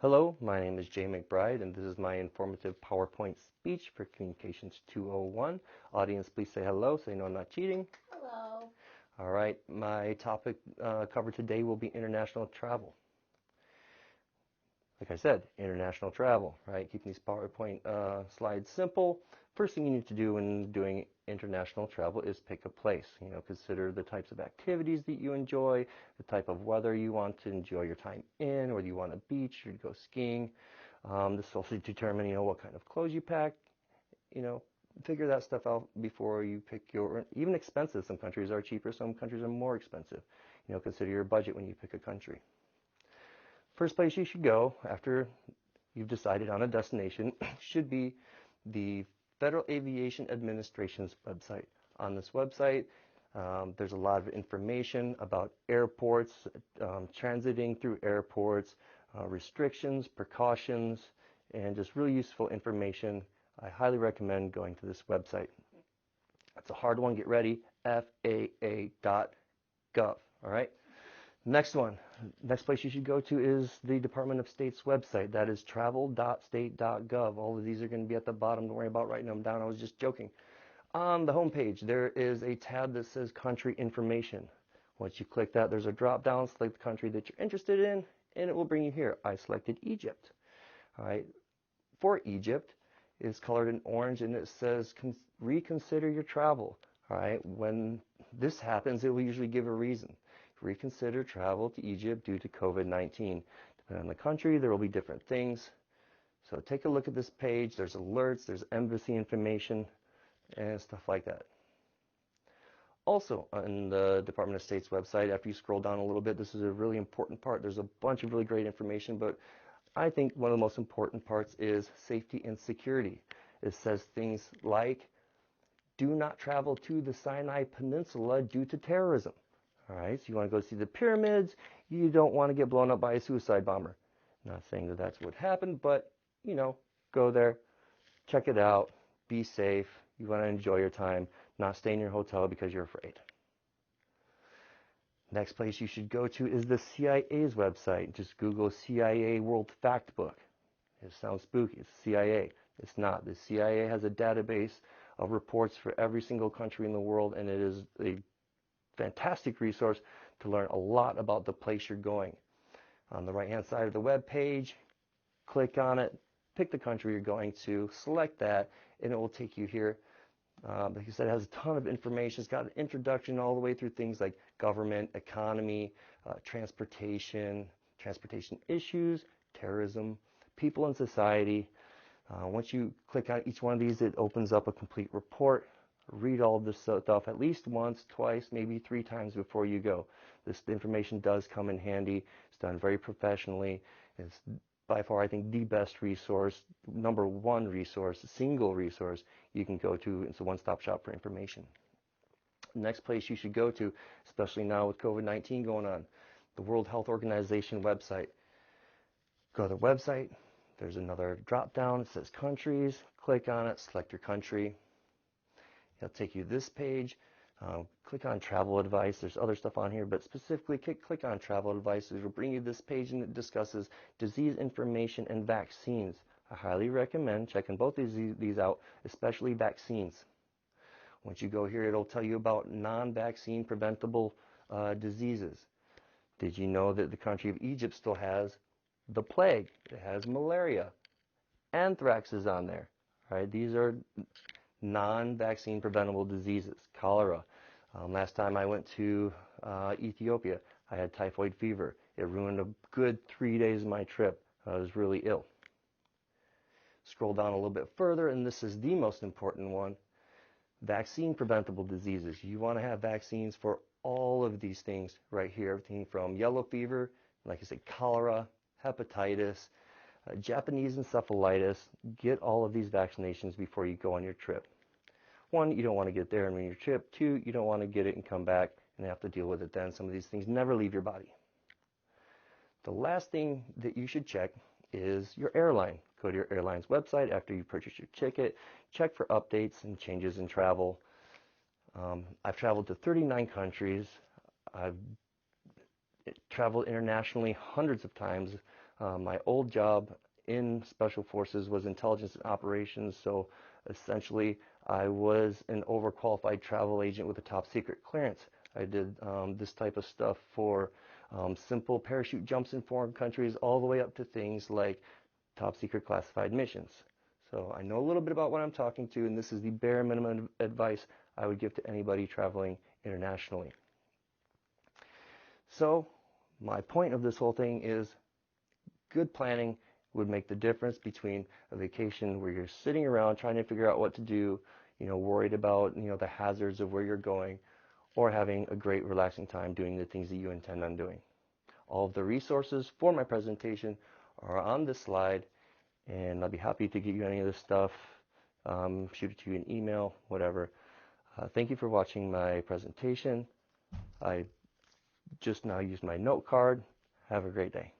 Hello, my name is Jay McBride, and this is my informative PowerPoint speech for Communications 201. Audience, please say hello so you know I'm not cheating. Hello. All right, my topic covered today will be international travel. Like I said, international travel, right? Keeping these PowerPoint slides simple. First thing you need to do when doing international travel is pick a place. Consider the types of activities that you enjoy, the type of weather you want to enjoy your time in, whether you want a beach or to go skiing. This will also determine, what kind of clothes you pack. You know, Figure that stuff out before you pick even expenses. Some countries are cheaper, some countries are more expensive. Consider your budget when you pick a country. First place you should go after you've decided on a destination should be the Federal Aviation Administration's website. On this website, there's a lot of information about airports, transiting through airports, restrictions, precautions, and just really useful information. I highly recommend going to this website. It's a hard one. Get ready. FAA.gov. All right. Next place you should go to is the Department of State's website. That is travel.state.gov. All of these are going to be at the bottom. Don't worry about writing them down. I was just joking. On the home page, there is a tab that says Country Information. Once you click that, there's a drop down. Select the country that you're interested in, and it will bring you here. I selected Egypt. All right. For Egypt, it's colored in orange, and it says reconsider your travel. All right. When this happens, it will usually give a reason. Reconsider travel to Egypt due to COVID-19. Depending on the country, there will be different things. So take a look at this page. There's alerts, there's embassy information, and stuff like that. Also, on the Department of State's website, after you scroll down a little bit, this is a really important part. There's a bunch of really great information, but I think one of the most important parts is safety and security. It says things like, do not travel to the Sinai Peninsula due to terrorism. All right, so you want to go see the pyramids. You don't want to get blown up by a suicide bomber. Not saying that that's what happened, but, go there, check it out, be safe. You want to enjoy your time, not stay in your hotel because you're afraid. Next place you should go to is the CIA's website. Just Google CIA World Factbook. It sounds spooky. It's CIA. It's not. The CIA has a database of reports for every single country in the world, and it is a fantastic resource to learn a lot about the place you're going. On the right hand side of the web page, click on it, pick the country you're going to, select that, and it will take you here. Like I said, it has a ton of information. It's got an introduction all the way through things like government, economy, transportation issues, terrorism, people and society. Once you click on each one of these, it opens up a complete report. Read all of this stuff at least once, twice, maybe 3 times before you go. This information does come in handy. It's done very professionally. It's by far, I think, the best resource, number one resource, single resource you can go to. It's a one-stop shop for information. Next place you should go to, especially now with COVID-19 going on, the World Health Organization website. Go to the website. There's another drop down. It says countries. Click on it. Select your country. It'll take you to this page. Click on travel advice. There's other stuff on here, but specifically click on travel advice. It will bring you this page, and it discusses disease information and vaccines. I highly recommend checking both these out, especially vaccines. Once you go here, it'll tell you about non-vaccine preventable diseases. Did you know that the country of Egypt still has the plague? It has malaria. Anthrax is on there. Right? These are non-vaccine preventable diseases. Cholera. Last time I went to Ethiopia, I had typhoid fever. It ruined a good 3 days of my trip. I was really ill. Scroll down a little bit further, and this is the most important one. Vaccine preventable diseases. You want to have vaccines for all of these things right here. Everything from yellow fever, like I said, cholera, hepatitis, Japanese encephalitis. Get all of these vaccinations before you go on your trip. 1, you don't want to get there and ruin your trip. 2, you don't want to get it and come back and have to deal with it then. Some of these things never leave your body. The last thing that you should check is your airline. Go to your airline's website after you purchase your ticket. Check for updates and changes in travel. I've traveled to 39 countries. I've traveled internationally hundreds of times. My old job in Special Forces was intelligence and operations, so essentially I was an overqualified travel agent with a top secret clearance. I did this type of stuff for simple parachute jumps in foreign countries all the way up to things like top secret classified missions. So I know a little bit about what I'm talking to, and this is the bare minimum advice I would give to anybody traveling internationally. So my point of this whole thing is good planning would make the difference between a vacation where you're sitting around trying to figure out what to do, worried about, the hazards of where you're going, or having a great relaxing time doing the things that you intend on doing. All of the resources for my presentation are on this slide, and I'll be happy to get you any of this stuff, shoot it to you in email, whatever. Thank you for watching my presentation. I just now used my note card. Have a great day.